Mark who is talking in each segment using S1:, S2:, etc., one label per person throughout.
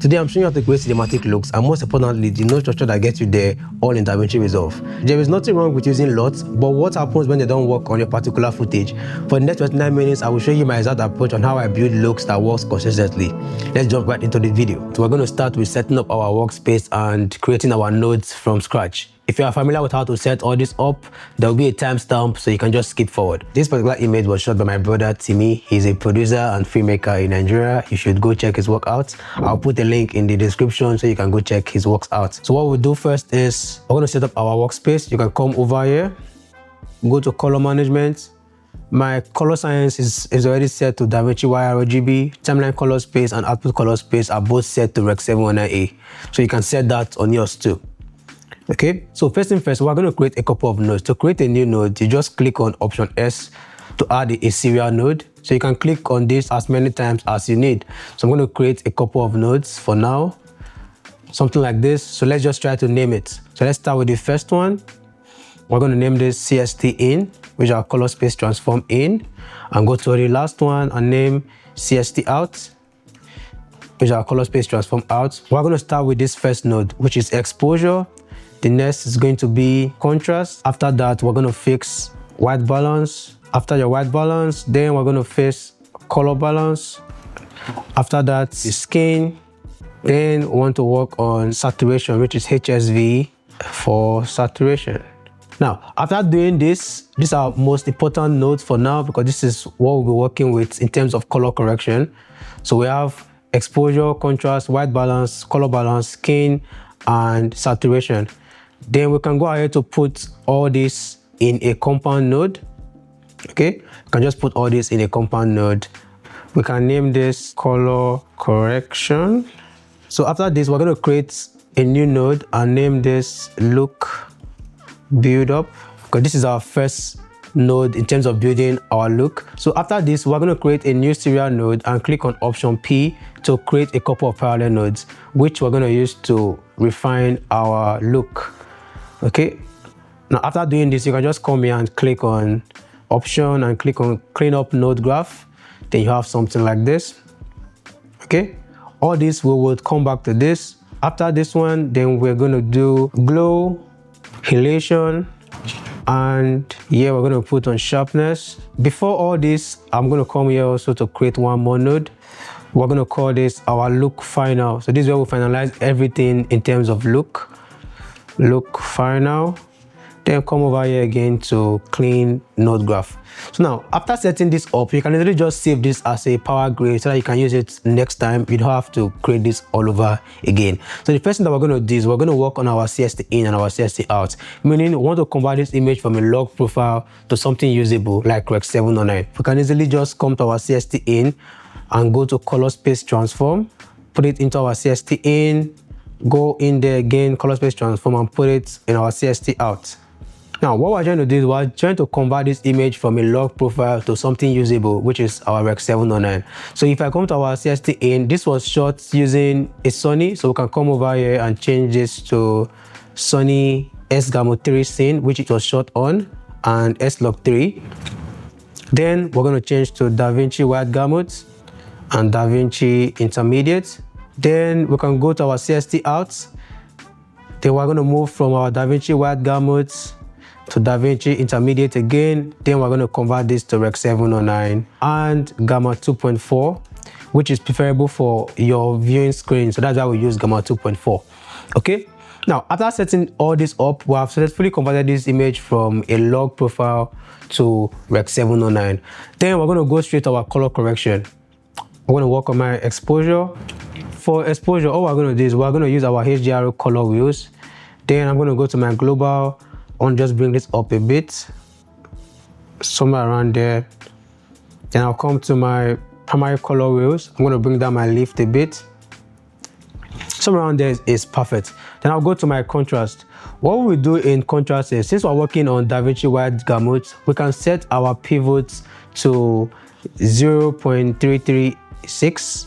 S1: Today I'm showing you how to create cinematic looks and most importantly the node structure that gets you there all in DaVinci Resolve. There is nothing wrong with using LUTs, but what happens when they don't work on your particular footage? For the next 29 minutes I will show you my exact approach on how I build looks that works consistently. Let's jump right into the video. So we're going to start with setting up our workspace and creating our nodes from scratch. If you are familiar with how to set all this up, there will be a timestamp so you can just skip forward. This particular image was shot by my brother Timi. He's a producer and filmmaker in Nigeria. You should go check his work out. I'll put a link in the description so you can go check his works out. So what we'll do first is we're going to set up our workspace. You can come over here, go to color management. My color science is already set to DaVinci YRGB. Timeline color space and output color space are both set to Rec 719A. So you can set that on yours too. Okay, so first thing first, we're going to create a couple of nodes. To create a new node, you just click on Option S to add a serial node. So you can click on this as many times as you need. So I'm going to create a couple of nodes for now, something like this. So let's just try to name it. So let's start with the first one. We're going to name this CST in, which is our color space transform in, and go to the last one and name CST out, which is our color space transform out. We're going to start with this first node, which is exposure. The next is going to be contrast. After that, we're going to fix white balance. After your white balance, then we're going to fix color balance. After that is skin. Then we want to work on saturation, which is HSV for saturation. Now, after doing this, these are most important nodes for now because this is what we'll be working with in terms of color correction. So we have exposure, contrast, white balance, color balance, skin, and saturation. Then we can go ahead to put all this in a compound node. Okay, you can just put all this in a compound node. We can name this color correction. So after this, we're going to create a new node and name this look build up, because this is our first node in terms of building our look. So after this, we're going to create a new serial node and click on Option P to create a couple of parallel nodes, which we're going to use to refine our look. Okay, now after doing this, you can just come here and click on Option and click on Clean Up Node Graph. Then you have something like this. Okay, all this we will come back to this. After this one, then we're going to do glow, halation, and here we're going to put on sharpness. Before all this, I'm going to come here also to create one more node. We're going to call this our look final. So this is where we'll finalize everything in terms of look final. Then come over here again to clean node graph. So now after setting this up, you can literally just save this as a power grade so that you can use it next time. You don't have to create this all over again. So the first thing that we're going to do is we're going to work on our CST in and our CST out, meaning we want to convert this image from a log profile to something usable like Rec 709. We can easily just come to our CST in and go to color space transform, put it into our CST in, go in there again, color space transform, and put it in our CST out. Now, what we're trying to do is we're trying to convert this image from a log profile to something usable, which is our Rec 709. So if I come to our CST in, this was shot using a Sony, so we can come over here and change this to Sony S-Gamma3 scene, which it was shot on, and S-Log3. Then we're going to change to DaVinci Wide Gamut and DaVinci Intermediate. Then we can go to our CST out. Then we're going to move from our DaVinci Wide Gamut to DaVinci Intermediate again. Then we're going to convert this to Rec 709 and Gamma 2.4, which is preferable for your viewing screen. So that's why we use Gamma 2.4. Okay. Now, after setting all this up, we have successfully converted this image from a log profile to Rec 709. Then we're going to go straight to our color correction. I'm going to work on my exposure. For exposure, all we're going to do is we're going to use our HDRO color wheels. Then I'm going to go to my global. I want to just bring this up a bit, somewhere around there. Then I'll come to my primary color wheels. I'm going to bring down my lift a bit. Somewhere around there is perfect. Then I'll go to my contrast. What we do in contrast is, since we're working on DaVinci Wide Gamut, we can set our pivots to 0.336.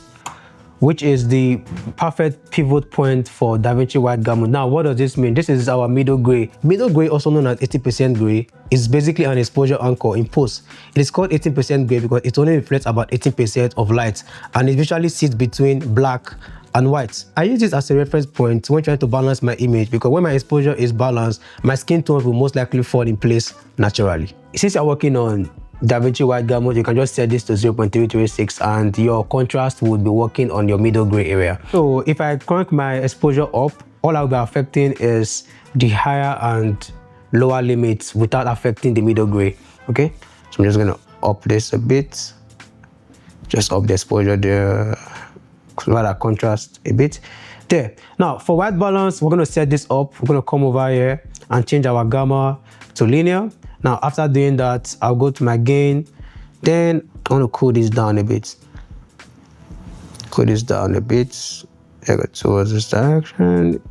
S1: which is the perfect pivot point for DaVinci white gamut. Now, what does this mean? This is our middle gray. Middle gray, also known as 80% gray, is basically an exposure anchor in post. It is called 18% gray because it only reflects about 18% of light, and it usually sits between black and white. I use this as a reference point when trying to balance my image, because when my exposure is balanced, my skin tone will most likely fall in place naturally. Since you're working on DaVinci white gamut, you can just set this to 0.336 and your contrast would be working on your middle gray area. So if I crank my exposure up, all I'll be affecting is the higher and lower limits without affecting the middle gray. Okay, so I'm just gonna up this a bit, just up the exposure there, rather contrast a bit there. Now for white balance, we're going to set this up. We're going to come over here and change our gamma to linear. Now after doing that, I'll go to my gain, then I want to cool this down a bit. Cool this down a bit. I go towards this direction.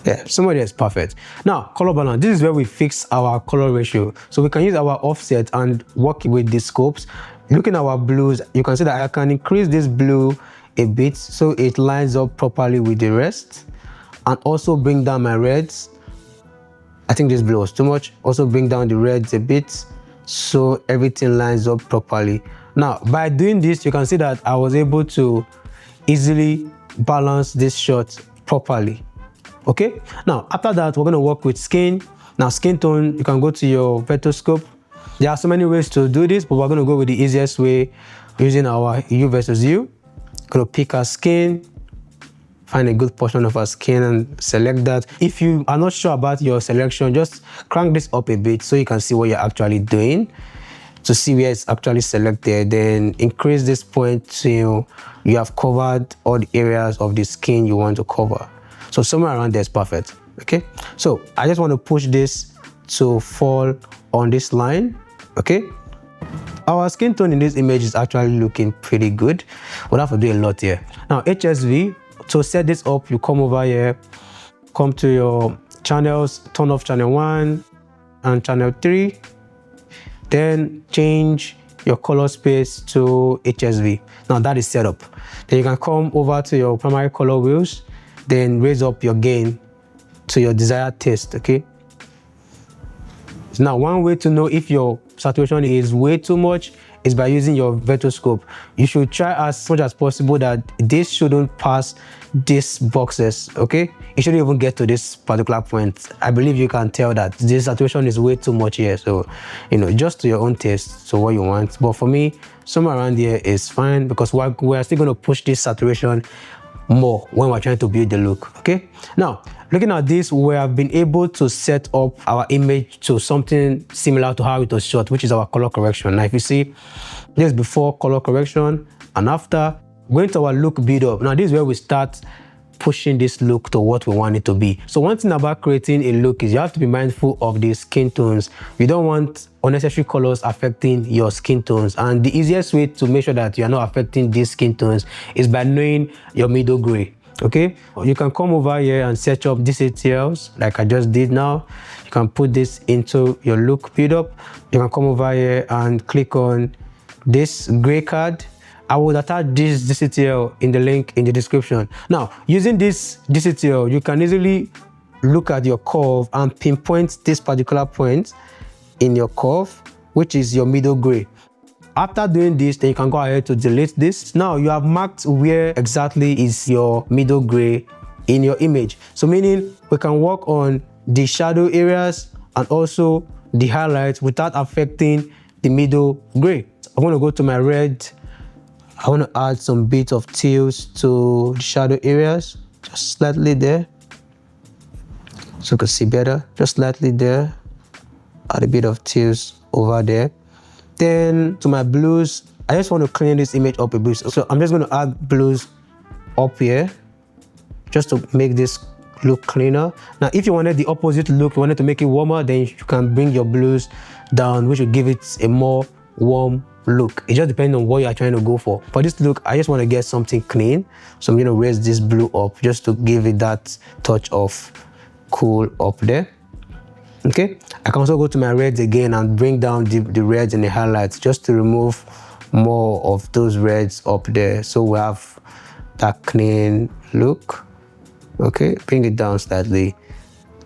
S1: Yeah, somewhere there is perfect. Now color balance, this is where we fix our color ratio, so we can use our offset and work with the scopes. Looking at our blues, you can see that I can increase this blue a bit so it lines up properly with the rest, and also bring down my reds. I think this blue was too much. Also bring down the reds a bit so everything lines up properly. Now by doing this, you can see that I was able to easily balance this shot properly. Okay, now after that, we're going to work with skin. Now skin tone, you can go to your vector scope. There are so many ways to do this, but we're going to go with the easiest way using our U versus U. Going to pick our skin, find a good portion of our skin and select that. If you are not sure about your selection, just crank this up a bit so you can see what you're actually doing, to see where it's actually selected. Then increase this point till you have covered all the areas of the skin you want to cover. So somewhere around there is perfect. Okay, so I just want to push this to fall on this line. Okay, our skin tone in this image is actually looking pretty good. We'll have to do a lot here. Now HSV, to set this up, you come over here, come to your channels, turn off channel 1 and channel 3, then change your color space to HSV. Now that is set up. Then you can come over to your primary color wheels, then raise up your gain to your desired taste. Okay, now one way to know if your saturation is way too much is by using your vector scope. You should try as much as possible that this shouldn't pass these boxes. Okay, it shouldn't even get to this particular point. I believe you can tell that this saturation is way too much here, so you know, just to your own taste, so what you want. But for me, somewhere around here is fine, because we're still going to push this saturation more when we're trying to build the look. Okay, now looking at this, we have been able to set up our image to something similar to how it was shot, which is our color correction. Now if you see, this is before color correction and after. Going to our look build up. Now this is where we start pushing this look to what we want it to be. So one thing about creating a look is you have to be mindful of the skin tones. You don't want unnecessary colors affecting your skin tones, and the easiest way to make sure that you are not affecting these skin tones is by knowing your middle gray. Okay, you can come over here and set up DCTLs like I just did now. You can put this into your look build up. You can come over here and click on this gray card. I will attach this DCTL in the link in the description. Now, using this DCTL, you can easily look at your curve and pinpoint this particular point in your curve, which is your middle gray. After doing this, then you can go ahead to delete this. Now you have marked where exactly is your middle gray in your image. So meaning we can work on the shadow areas and also the highlights without affecting the middle gray. I'm going to go to my red. I want to add some bit of teals to the shadow areas, just slightly there, so you can see better. Just slightly there. Add a bit of teals over there. Then to my blues, I just want to clean this image up a bit. So I'm just going to add blues up here, just to make this look cleaner. Now, if you wanted the opposite look, you wanted to make it warmer, then you can bring your blues down, which will give it a more warm look. It just depends on what you are trying to go for. For this look, I just want to get something clean, so I'm going to raise this blue up just to give it that touch of cool up there. Okay, I can also go to my reds again and bring down the reds and the highlights just to remove more of those reds up there, so we have that clean look. Okay, bring it down slightly.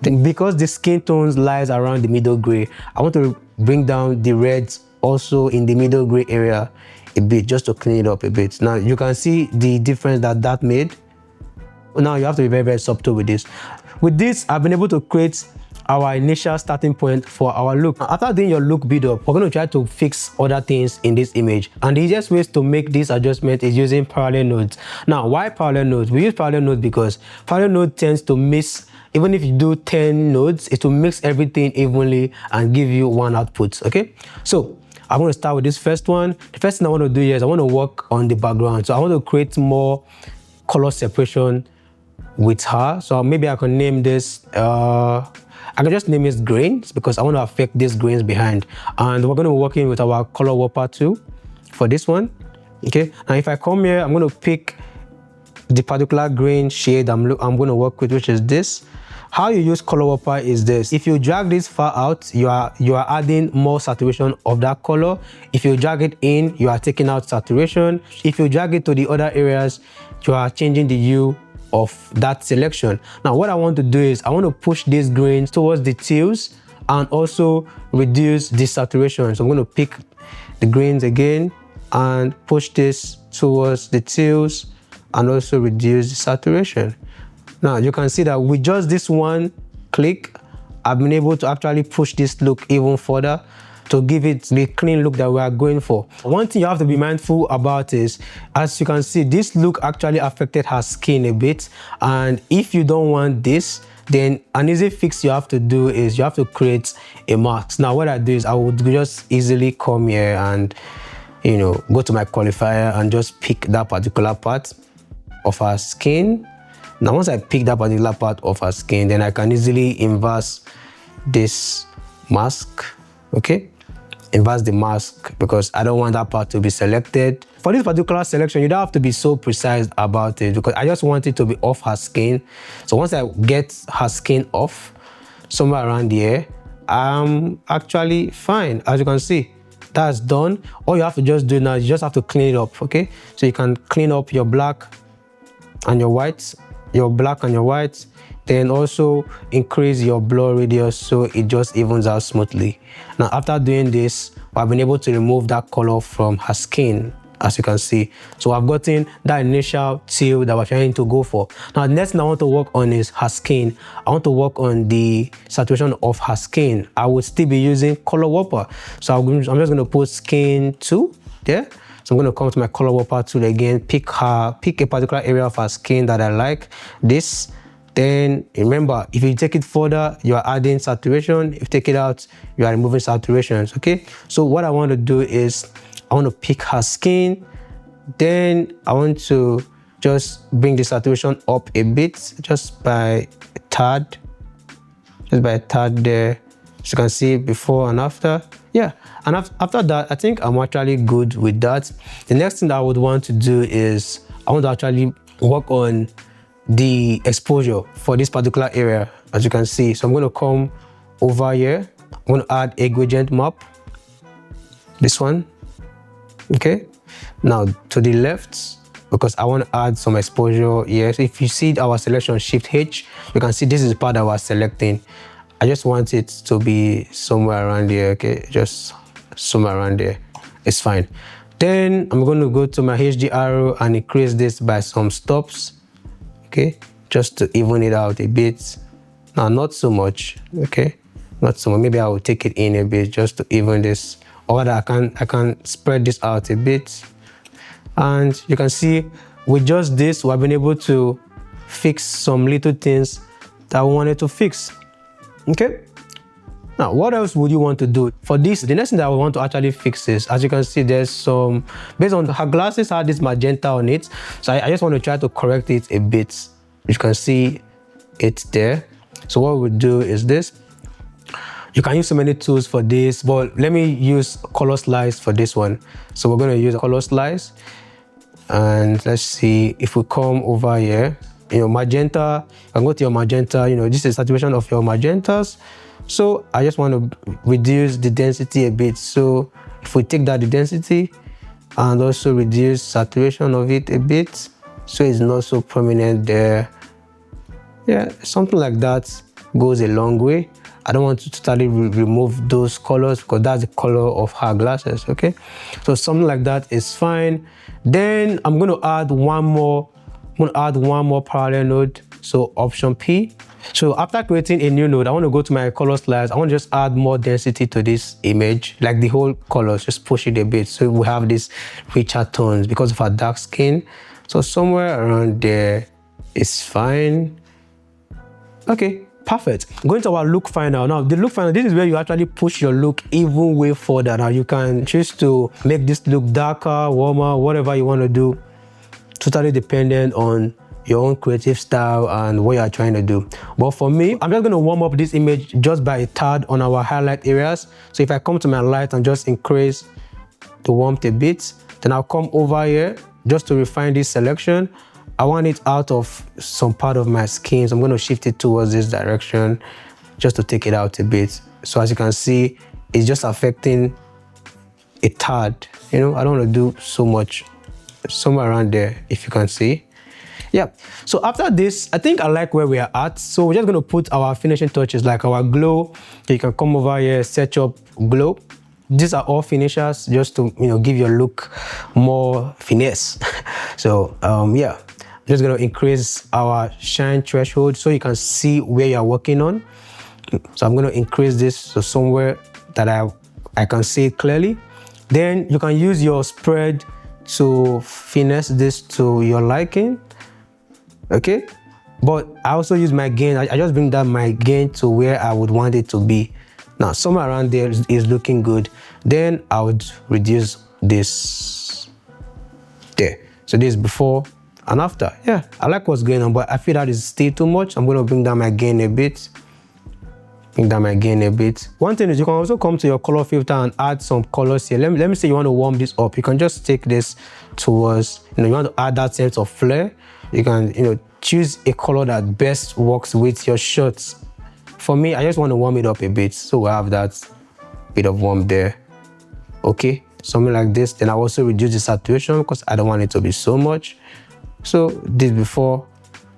S1: Then because the skin tones lies around the middle gray, I want to bring down the reds also in the middle gray area a bit, just to clean it up a bit. Now you can see the difference that made. Now you have to be very, very subtle with this. With this, I've been able to create our initial starting point for our look. After doing your look build up, we're going to try to fix other things in this image. And the easiest ways to make this adjustment is using parallel nodes. Now, why parallel nodes? We use parallel nodes because parallel node tends to mix. Even if you do 10 nodes, it will mix everything evenly and give you one output. Okay, so I'm going to start with this first one. The first thing I want to do here is I want to work on the background. So I want to create more color separation with her. So maybe I can name this, I can just name it grains because I want to affect these grains behind. And we're going to be working with our color whopper too for this one. Okay, now if I come here, I'm going to pick the particular grain shade I'm going to work with, which is this. How you use color whopper is this. If you drag this far out, you are adding more saturation of that color. If you drag it in, you are taking out saturation. If you drag it to the other areas, you are changing the hue of that selection. Now what I want to do is I want to push these grains towards the teals and also reduce the saturation. So I'm going to pick the grains again and push this towards the teals and also reduce the saturation. Now you can see that with just this one click, I've been able to actually push this look even further to give it the clean look that we are going for. One thing you have to be mindful about is, as you can see, this look actually affected her skin a bit. And if you don't want this, then an easy fix you have to do is you have to create a mask. Now what I do is I would just easily come here and, you know, go to my qualifier and just pick that particular part of her skin. Now once I pick that particular part of her skin, then I can easily inverse this mask. Okay, inverse the mask because I don't want that part to be selected. For this particular selection, you don't have to be so precise about it because I just want it to be off her skin. So once I get her skin off, somewhere around here, I'm actually fine. As you can see, that's done. All you have to just do now is you just have to clean it up. Okay, so you can clean up your black and your whites, your black and your whites, then also increase your blur radius so it just evens out smoothly. Now after doing this, I've been able to remove that color from her skin, as you can see. So I've gotten that initial teal that we're trying to go for. Now the next thing I want to work on is her skin. I want to work on the saturation of her skin. I will still be using color whopper. So I'm just going to put skin 2 there. So I'm going to come to my color whopper tool again, pick a particular area of her skin that I like, this. Then remember, if you take it further, you are adding saturation. If you take it out, you are removing saturations. Okay, so what I want to do is I want to pick her skin, then I want to just bring the saturation up a bit, just by a tad there. As you can see, before and after. Yeah, and after that, I think I'm actually good with that. The next thing that I would want to do is I want to actually work on the exposure for this particular area, as you can see. So I'm going to come over here. I'm going to add a gradient map, this one. Okay, now to the left, because I want to add some exposure here. So if you see our selection Shift H, you can see this is the part that we're selecting. I just want it to be somewhere around here. Okay, just somewhere around there, it's fine. Then I'm going to go to my HD arrow and increase this by some stops. Okay, just to even it out a bit. Now not so much. Okay, not so much. Maybe I will take it in a bit just to even this, or I can spread this out a bit. And you can see with just this, we've been able to fix some little things that we wanted to fix. Okay, now what else would you want to do for this? The next thing that I want to actually fix is, as you can see, there's some, based on her glasses had this magenta on it, so I just want to try to correct it a bit. You can see it's there. So what we'll do is this. You can use so many tools for this, but let me use color slice for this one. So we're going to use a color slice, and let's see if we come over here. You know, magenta, you can go to your magenta, you know, this is saturation of your magentas. So I just want to reduce the density a bit. So if we take that, the density, and also reduce saturation of it a bit so it's not so prominent there. Yeah, something like that goes a long way. I don't want to totally remove those colors because that's the color of her glasses. Okay, so something like that is fine. Then I'm going to add one more parallel node, so option P. So after creating a new node, I want to go to my color slides. I want to just add more density to this image, like the whole colors, just push it a bit so we have this richer tones because of our dark skin. So somewhere around there is fine. Okay, perfect. Going to our look finder. Now the look finder, this is where you actually push your look even way further. Now you can choose to make this look darker, warmer, whatever you want to do, totally dependent on your own creative style and what you're trying to do. But for me, I'm just going to warm up this image just by a tad on our highlight areas. So if I come to my light and just increase the warmth a bit, then I'll come over here just to refine this selection. I want it out of some part of my skin, so I'm going to shift it towards this direction just to take it out a bit. So as you can see, it's just affecting a tad. You know, I don't want to do so much, somewhere around there, if you can see. Yeah, so after this, I think I like where we are at. So we're just going to put our finishing touches, like our glow. You can come over here, set up glow. These are all finishers just to, you know, give your look more finesse. So yeah, I'm just going to increase our shine threshold so you can see where you're working on. So I'm going to increase this to somewhere that I can see it clearly. Then you can use your spread to finesse this to your liking. Okay, but I also use my gain. I just bring down my gain to where I would want it to be. Now somewhere around there is looking good. Then I would reduce this there. So this is before and after. Yeah, I like what's going on, but I feel that is still too much. I'm going to bring down my gain a bit. One thing is you can also come to your color filter and add some colors here. Let me say you want to warm this up. You can just take this towards, you know, you want to add that sense of flair. You can, you know, choose a color that best works with your shots. For me, I just want to warm it up a bit, so we have that bit of warmth there. Okay, something like this. Then I also reduce the saturation because I don't want it to be so much. So this before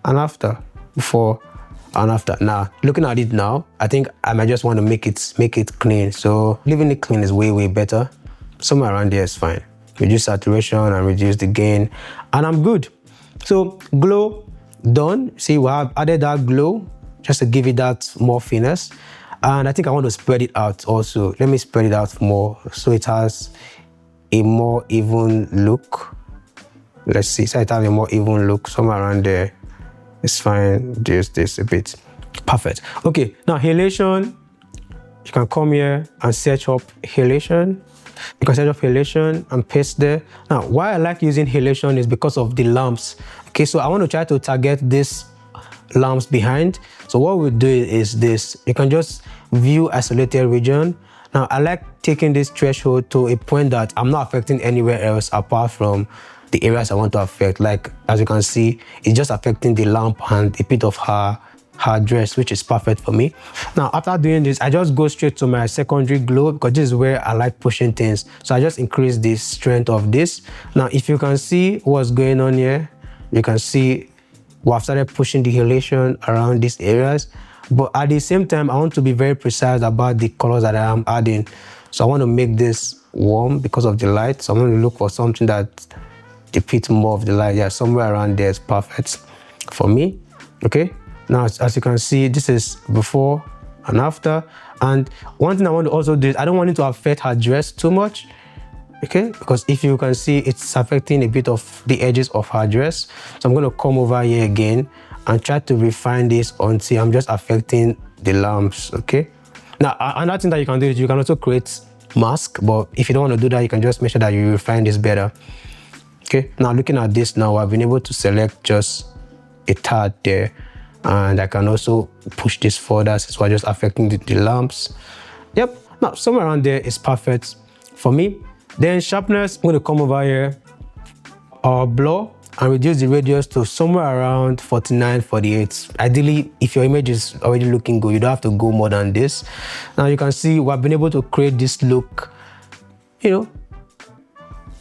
S1: and after, before and after. Now looking at it now, I think I might just want to make it clean. So leaving it clean is way better. Somewhere around there is fine. Reduce saturation and reduce the gain, and I'm good. So glow done. See, we have added that glow just to give it that more finesse. And I think I want to spread it out also. Let me spread it out more so it has a more even look. Let's see, so it has a more even look. Somewhere around there it's fine. Just this a bit. Perfect. Okay, now halation. You can come here and search up halation. You can search up halation and paste there. Now, why I like using halation is because of the lamps. Okay, so I want to try to target this lamps behind. So what we do is this. You can just view isolated region. Now, I like taking this threshold to a point that I'm not affecting anywhere else apart from the areas I want to affect. Like, as you can see, it's just affecting the lamp and a bit of her dress, which is perfect for me. Now after doing this, I just go straight to my secondary glow because this is where I like pushing things. So I just increase the strength of this. Now if you can see what's going on here, you can see I've started pushing the halation around these areas, but at the same time I want to be very precise about the colors that I am adding. So I want to make this warm because of the light. So I'm going to look for something that depicts more of the light. Yeah, somewhere around there is perfect for me. Okay, now as you can see, this is before and after. And one thing I want to also do is I don't want it to affect her dress too much. Okay, because if you can see, it's affecting a bit of the edges of her dress. So I'm going to come over here again and try to refine this until I'm just affecting the lamps. Okay, now another thing that you can do is you can also create mask, but if you don't want to do that, you can just make sure that you refine this better. Okay, now looking at this now, I've been able to select just a tad there, and I can also push this further so I'm just affecting the lamps. Yep, now somewhere around there is perfect for me. Then sharpness, I'm going to come over here, blur, and reduce the radius to somewhere around 49, 48. Ideally, if your image is already looking good, you don't have to go more than this. Now you can see we've been able to create this look, you know,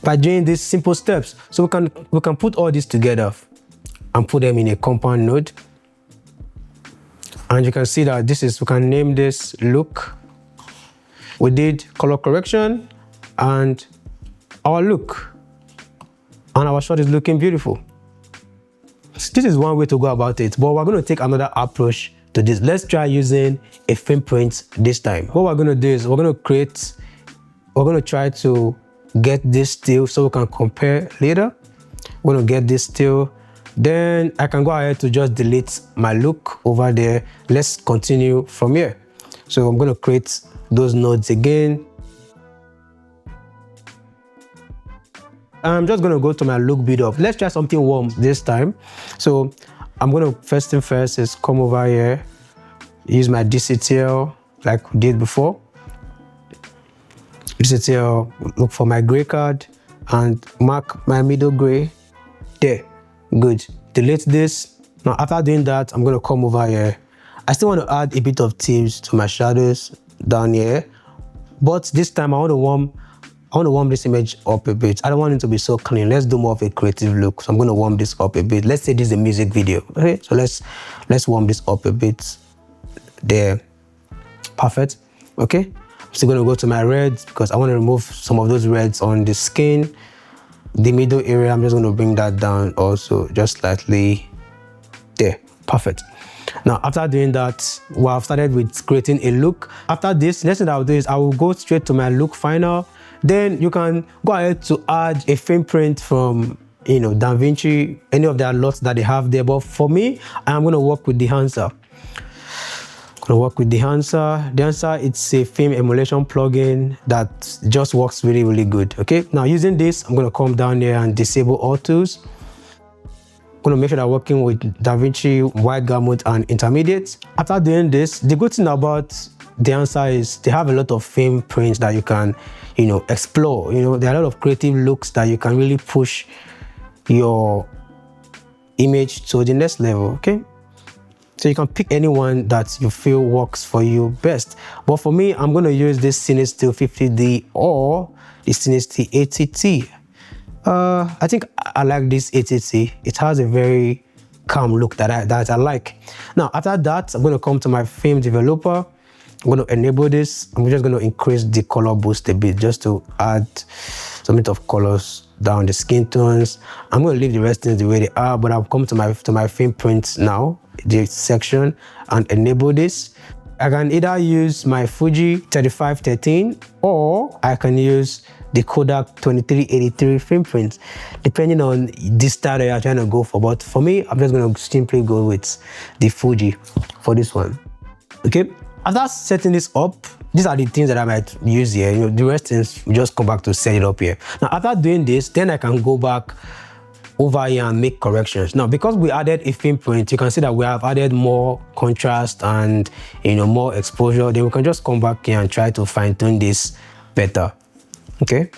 S1: by doing these simple steps. So we can put all this together and put them in a compound node. And you can see that we can name this look. We did color correction and our look. And our shot is looking beautiful. This is one way to go about it, but we're going to take another approach to this. Let's try using a frame print this time. What we're going to do is we're going to try to get this still so we can compare later. We're going to get this still. Then I can go ahead to just delete my look over there. Let's continue from here. So I'm going to create those nodes again. I'm just going to go to my look build up. Let's try something warm this time. So I'm going to first thing first is come over here, use my DCTL like we did before. DCTL, look for my gray card and mark my middle gray there. Good. Delete this. Now after doing that, I'm going to come over here. I still want to add a bit of tips to my shadows down here, but this time I want to warm this image up a bit. I don't want it to be so clean. Let's do more of a creative look. So I'm going to warm this up a bit. Let's say this is a music video. Okay, so let's warm this up a bit there. Perfect. Okay, I'm still going to go to my reds because I want to remove some of those reds on the skin. The middle area, I'm just going to bring that down also just slightly there. Perfect. Now after doing that, I've started with creating a look. After this, next thing I'll do is I will go straight to my look final. Then you can go ahead to add a frame print from DaVinci, any of their lots that they have there. But for me, I'm going to work with Dehancer. Dehancer, it's a film emulation plugin that just works really, really good. Okay, now using this, I'm going to come down here and disable all tools. I'm going to make sure that I'm working with DaVinci Wide Gamut and Intermediate. After doing this, the good thing about Dehancer is they have a lot of film prints that you can, explore. There are a lot of creative looks that you can really push your image to the next level. Okay. So you can pick anyone that you feel works for you best. But for me, I'm going to use this CineStill 50D or the CineStill 80T. I think I like this 80T. It has a very calm look that I like. Now, after that, I'm going to come to my film developer. I'm going to enable this. I'm just going to increase the color boost a bit just to add some bit of colors down the skin tones. I'm going to leave the rest things the way they are, but I'll come to my film prints now, the section, and enable this. I can either use my Fuji 3513 or I can use the Kodak 2383 film prints, depending on the style that you're trying to go for. But for me, I'm just going to simply go with the Fuji for this one. Okay, after setting this up, these are the things that I might use here. The rest things we just come back to set it up here. Now after doing this, then I can go back over here and make corrections. Now because we added a film print, you can see that we have added more contrast and more exposure. Then we can just come back here and try to fine-tune this better. Okay,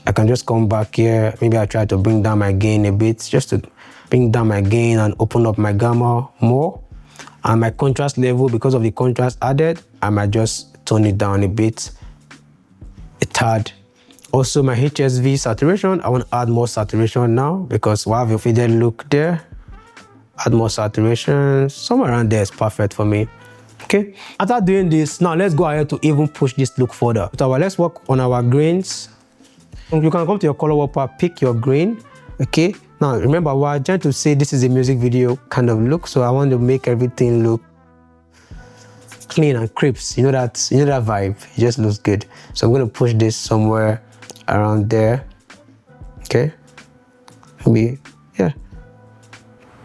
S1: I can just come back here. Maybe I try to bring down my gain a bit, just to bring down my gain and open up my gamma more. And my contrast level, because of the contrast added, I might just tone it down a bit, a tad. Also my HSV saturation, I want to add more saturation now because we have a faded look there. Add more saturation, somewhere around there is perfect for me. Okay, after doing this, now let's go ahead to even push this look further. So let's work on our grains. You can come to your color wallpaper, pick your grain. Okay, now remember we're trying to say this is a music video kind of look, so I want to make everything look clean and crisp. You know that vibe, it just looks good. So I'm going to push this somewhere around there. Okay, maybe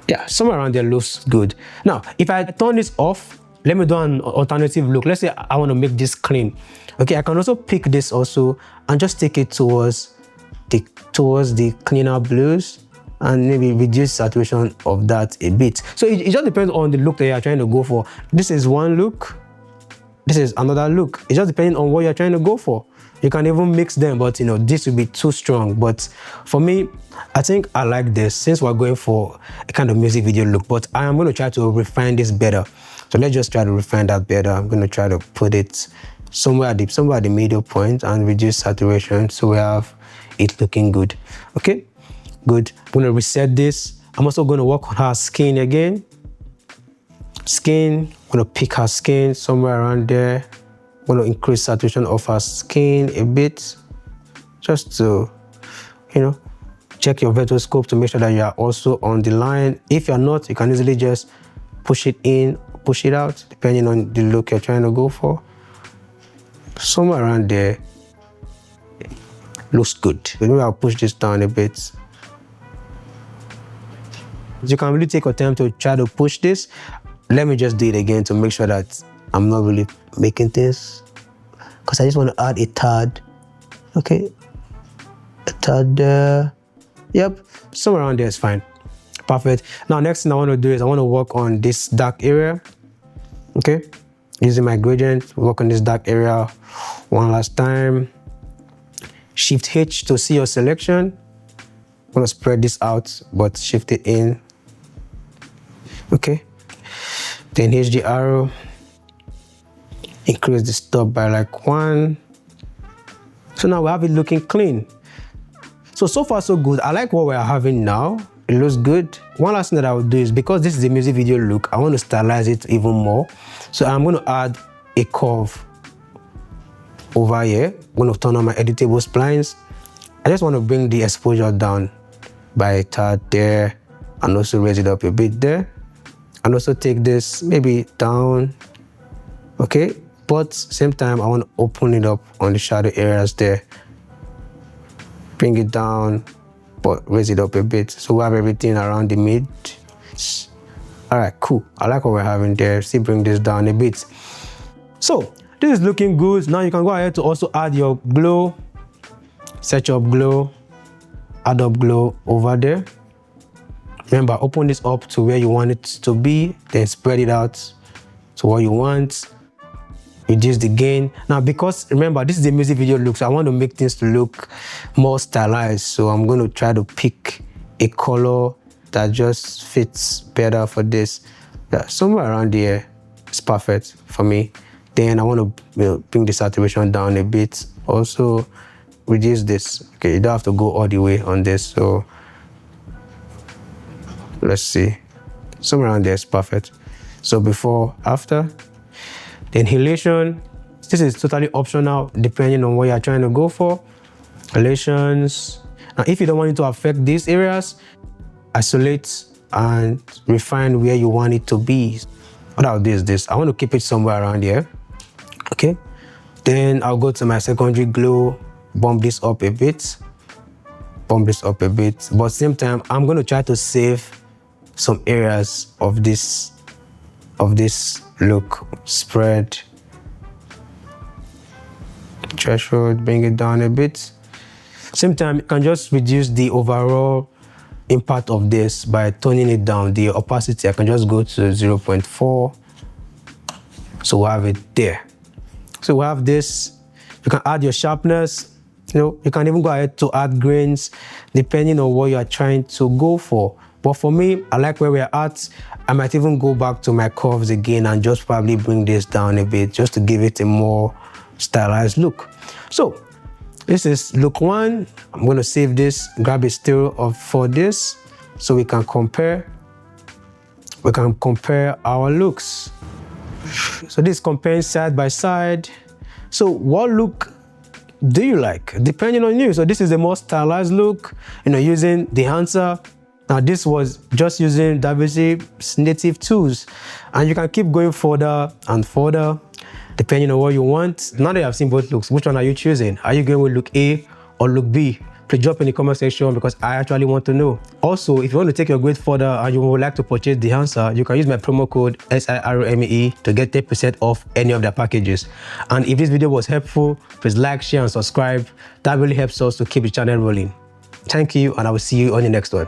S1: yeah, somewhere around there looks good. Now if I turn this off, let me do an alternative look. Let's say I want to make this clean. Okay, I can also pick this also and just take it towards the cleaner blues and maybe reduce saturation of that a bit. So it just depends on the look that you're trying to go for. This is one look, this is another look. It just depends on what you're trying to go for. You can even mix them, but this will be too strong. But for me, I think I like this since we're going for a kind of music video look, but I am going to try to refine this better. So let's just try to refine that better. I'm going to try to put it somewhere at the middle point and reduce saturation. So we have it looking good. Okay, good. I'm going to reset this. I'm also going to work on her skin again. Skin, I'm going to pick her skin somewhere around there. I'm going to increase saturation of her skin a bit, just to, you know, check your vertoscope to make sure that you are also on the line. If you're not, you can easily just push it in, push it out, depending on the look you're trying to go for. Somewhere around there looks good. Maybe I'll push this down a bit. You can really take your time to try to push this. Let me just do it again to make sure that I'm not really making this, because I just want to add a tad. Okay, a tad there. Yep, somewhere around there is fine. Perfect. Now, next thing I want to do is I want to work on this dark area. Okay, using my gradient, work on this dark area one last time. Shift H to see your selection. I'm going to spread this out, but shift it in. Okay, then H the arrow, increase the stop by like 1. So now we have it looking clean. So far so good. I like what we're having now. It looks good. One last thing that I would do is, because this is a music video look, I want to stylize it even more. So I'm going to add a curve over here. I'm going to turn on my editable splines. I just want to bring the exposure down by a tad there, and also raise it up a bit there, and also take this maybe down. Okay, but same time I want to open it up on the shadow areas there. Bring it down, but raise it up a bit, so we have everything around the mid. All right, cool. I like what we're having there. See, bring this down a bit. So this is looking good. Now you can go ahead to also add your glow. Search up glow, add up glow over there. Remember, open this up to where you want it to be, then spread it out to what you want. Reduce the gain. Now, because remember, this is a music video look, so I want to make things to look more stylized. So I'm going to try to pick a color that just fits better for this. Yeah, somewhere around here is perfect for me. Then I want to bring the saturation down a bit. Also reduce this. Okay, you don't have to go all the way on this. So let's see. Somewhere around there is perfect. So before, after. Then halation, this is totally optional depending on what you're trying to go for. Halations. Now, if you don't want it to affect these areas, isolate and refine where you want it to be. What I'll do is this. I want to keep it somewhere around here. Okay. Then I'll go to my secondary glow, bump this up a bit. Bump this up a bit. But same time, I'm going to try to save some areas of this look. Spread, threshold, bring it down a bit. Same time, you can just reduce the overall impact of this by toning it down. The opacity, I can just go to 0.4. So we'll have it there. So we have this. You can add your sharpness. You can even go ahead to add grains depending on what you are trying to go for. But for me, I like where we're at. I might even go back to my curves again and just probably bring this down a bit just to give it a more stylized look. So this is look 1. I'm going to save this, grab a still for this so we can compare. We can compare our looks. So this comparing side by side. So what look do you like? Depending on you. So this is the more stylized look, using Dehancer. Now this was just using DaVinci's native tools, and you can keep going further and further depending on what you want. Now that you have seen both looks, which one are you choosing? Are you going with look A or look B? Please drop in the comment section because I actually want to know. Also, if you want to take your grade further and you would like to purchase Dehancer, you can use my promo code SIROME to get 10% off any of their packages. And if this video was helpful, please like, share and subscribe. That really helps us to keep the channel rolling. Thank you, and I will see you on the next one.